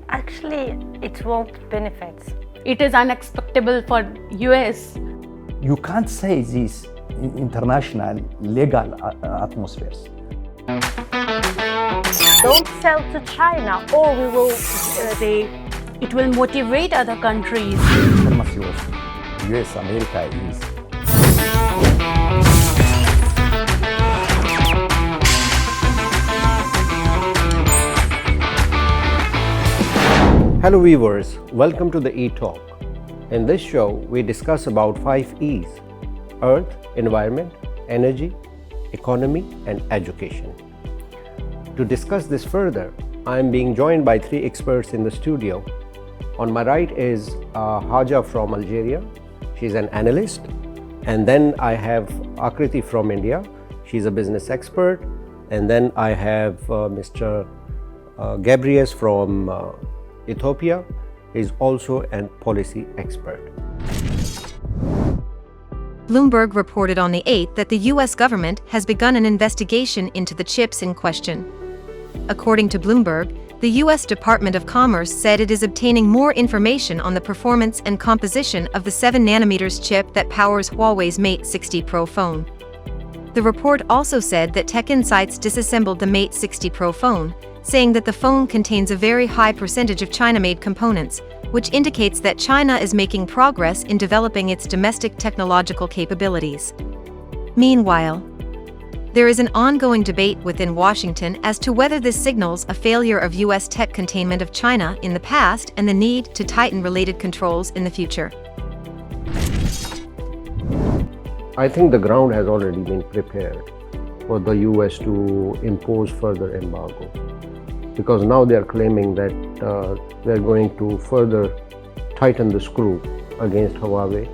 Actually, it won't benefit. It is unacceptable for US. You can't say this in international legal atmospheres. Don't sell to China or we will It will motivate other countries. Supremacy of US America is Hello viewers, welcome to the E-Talk. In this show, we discuss about 5 E's: Earth, Environment, Energy, Economy, and Education. To discuss this further, I am being joined by 3 experts in the studio. On my right is Haja from Algeria. She's an analyst. And then I have Akriti from India. She's a business expert. And then I have Mr. Gabriel from Ethiopia. He's also a policy expert. Bloomberg reported on the 8th that the U.S. government has begun an investigation into the chips in question. According to Bloomberg, the U.S. Department of Commerce said it is obtaining more information on the performance and composition of the 7nm chip that powers Huawei's Mate 60 Pro phone. The report also said that Tech Insights disassembled the Mate 60 Pro phone, saying that the phone contains a very high percentage of China-made components, which indicates that China is making progress in developing its domestic technological capabilities. Meanwhile, there is an ongoing debate within Washington as to whether this signals a failure of U.S. tech containment of China in the past and the need to tighten related controls in the future. I think the ground has already been prepared for the US to impose further embargo, because now they are claiming that they're going to further tighten the screw against Huawei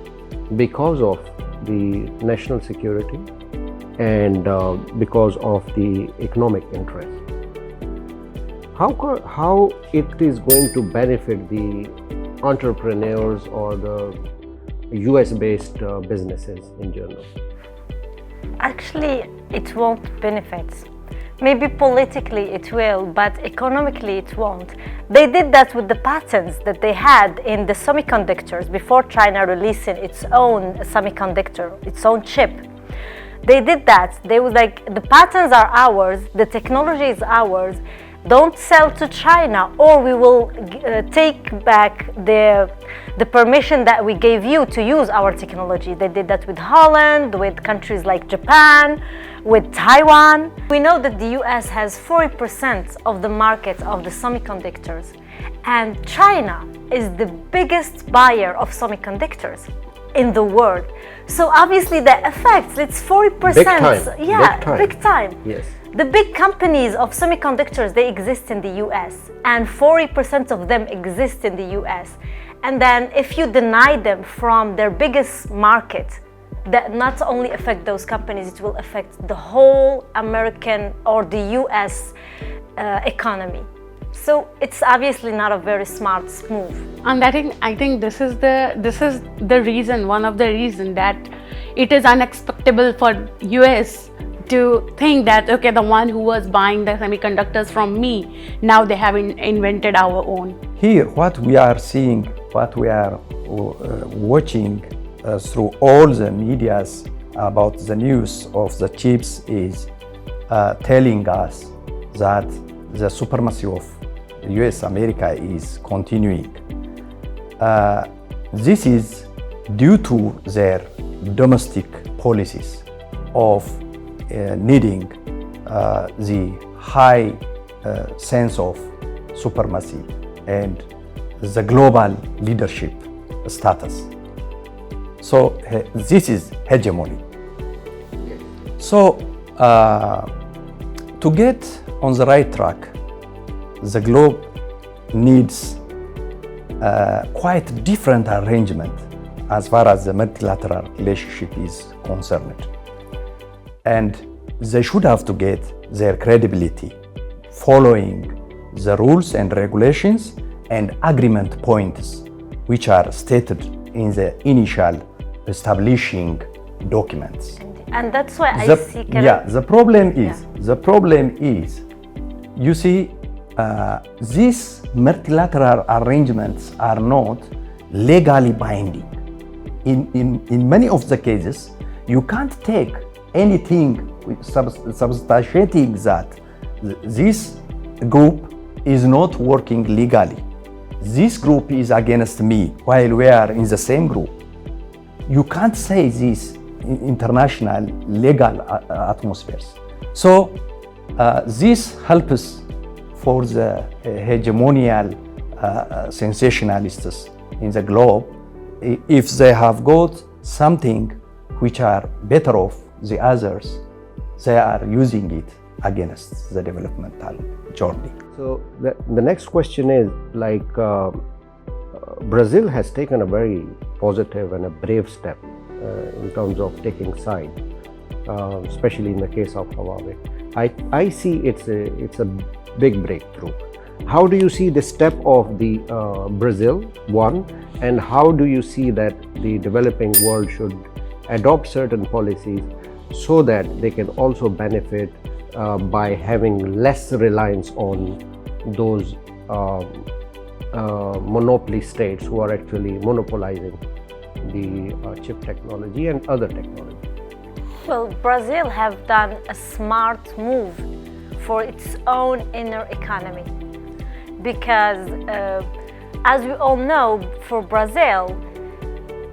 because of the national security and because of the economic interest. How it is going to benefit the entrepreneurs or the US-based businesses in general? Actually, it won't benefit. Maybe politically it will, but economically it won't. They did that with the patents that they had in the semiconductors before China releasing its own semiconductor, its own chip. They did that. They was like, the patents are ours, the technology is ours. Don't sell to China or we will take back the permission that we gave you to use our technology. They did that with Holland, with countries like Japan, with Taiwan. We know that the US has 40% of the market of the semiconductors, and China is the biggest buyer of semiconductors in the world. So obviously the effects, it's 40%. Big time. Yeah, big time. Yes. The big companies of semiconductors, they exist in the US, and 40% of them exist in the US. And then if you deny them from their biggest market, that not only affect those companies, it will affect the whole American or the US economy. So it's obviously not a very smart move. And I think this is the reason, one of the reasons that it is unacceptable for US to think that, okay, the one who was buying the semiconductors from me, now they have invented our own. here what we are seeing, what we are watching through all the medias about the news of the chips is telling us that the supremacy of US America is continuing. This is due to their domestic policies of needing the high sense of supremacy and the global leadership status. So this is hegemony. So to get on the right track, the globe needs quite different arrangement as far as the multilateral relationship is concerned. And they should have to get their credibility following the rules and regulations and agreement points which are stated in the initial establishing documents. And that's why I see... The problem is, you see, these multilateral arrangements are not legally binding. In many of the cases, you can't take anything substantiating that this group is not working legally. This group is against me while we are in the same group. You can't say this in international legal atmospheres. So this helps for the hegemonial sensationalists in the globe. If they have got something which are better off the others, they are using it against the developmental journey. So the next question is like Brazil has taken a very positive and a brave step in terms of taking side, especially in the case of Huawei. I see it's a big breakthrough. How do you see the step of the Brazil, one, and how do you see that the developing world should adopt certain policies so that they can also benefit by having less reliance on those monopoly states who are actually monopolizing the chip technology and other technology? Well, Brazil have done a smart move for its own inner economy because as we all know, for Brazil,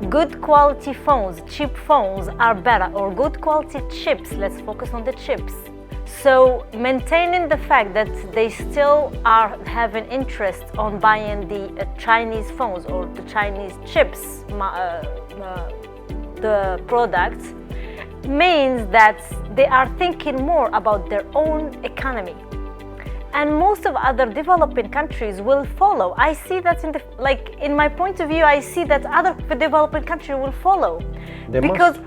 good quality phones, cheap phones are better, or good quality chips, let's focus on the chips. So maintaining the fact that they still are having interest on buying the Chinese phones or the Chinese chips, the products, means that they are thinking more about their own economy. And most of other developing countries will follow. I see that in my point of view, I see that other developing countries will follow. Because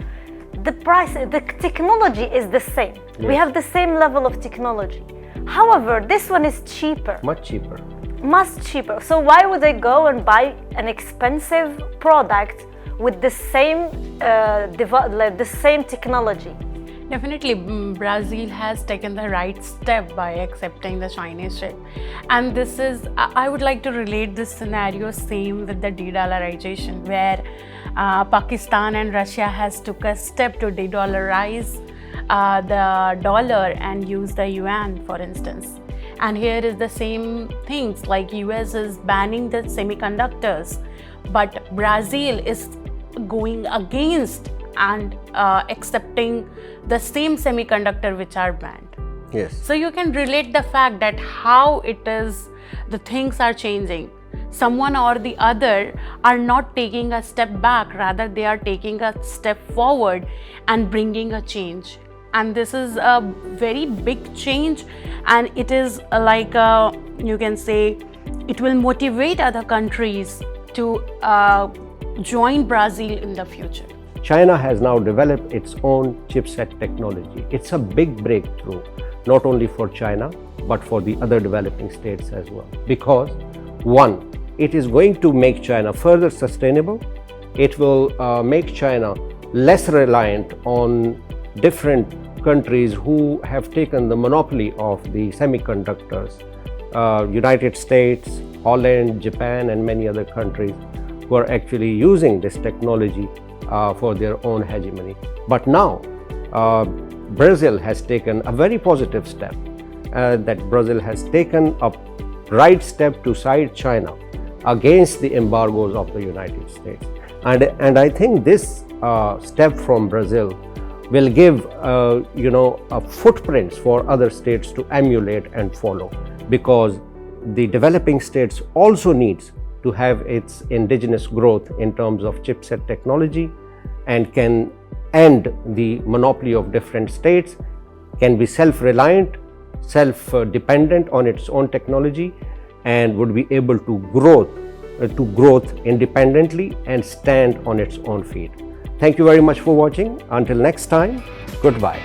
the price, the technology is the same. Yes. We have the same level of technology. However, this one is cheaper. Much cheaper. Much cheaper. So why would they go and buy an expensive product with the same technology? Definitely, Brazil has taken the right step by accepting the Chinese chip. And this is, I would like to relate this scenario same with the de-dollarization, where Pakistan and Russia has took a step to de-dollarize the dollar and use the yuan, for instance. And here is the same things, like US is banning the semiconductors, but Brazil is going against and accepting the same semiconductor which are banned. Yes. So you can relate the fact that how it is, the things are changing. Someone or the other are not taking a step back, rather they are taking a step forward and bringing a change. And this is a very big change, and it is like you can say it will motivate other countries to join Brazil in the future. China has now developed its own chipset technology. It's a big breakthrough, not only for China, but for the other developing states as well. Because one, it is going to make China further sustainable. It will make China less reliant on different countries who have taken the monopoly of the semiconductors. United States, Holland, Japan, and many other countries who are actually using this technology for their own hegemony. But now, Brazil has taken a very positive step, that Brazil has taken a right step to side China against the embargoes of the United States. And I think this step from Brazil will give footprints for other states to emulate and follow, because the developing states also needs to have its indigenous growth in terms of chipset technology, and can end the monopoly of different states, can be self-reliant, self-dependent on its own technology, and would be able to growth independently and stand on its own feet. Thank you very much for watching. Until next time, goodbye.